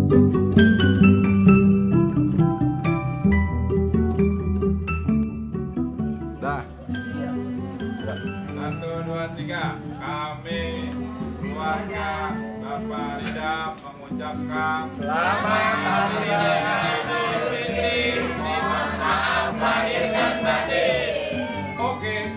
Dah. 1, 2, 3. Kami keluarga Bapak Rida mengucapkan Selamat Hari Raya Idul Fitri. Mohon maaf lahir dan batin. Oke.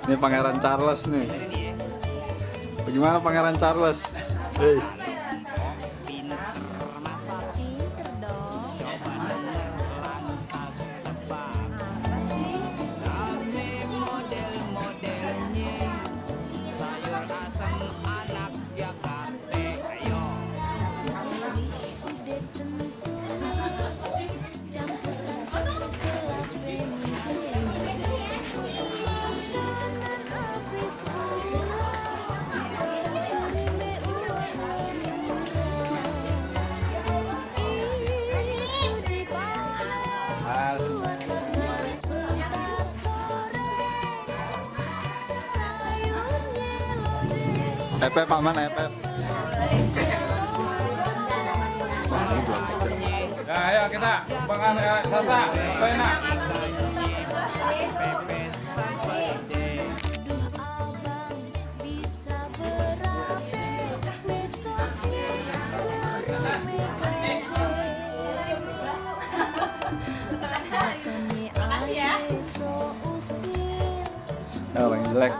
Ini Pangeran Charles nih. Bagaimana Pangeran Charles? Hei. Epep aman, Epep. Ya, ayo kita makan Sasa, apa enak? Orang jelek.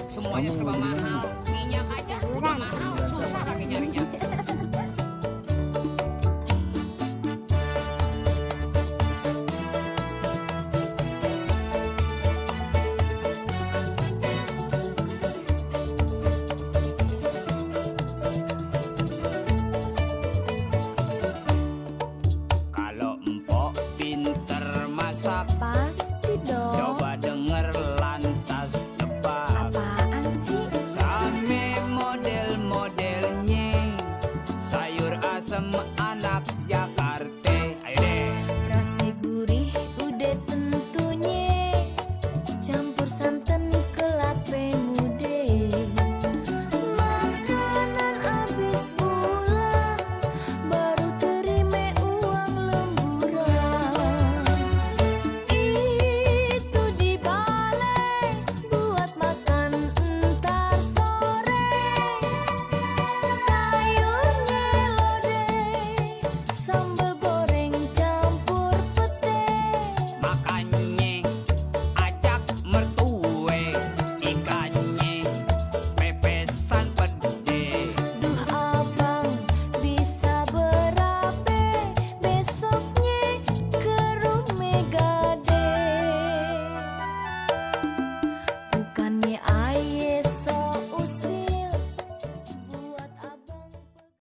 Semuanya serba mahal, minyak aja udah mahal, susah lagi nyarinya. Kalau empok pinter masak, pasti dong. Coba denger lantas tebak. Apaan sih? Hai Yesus.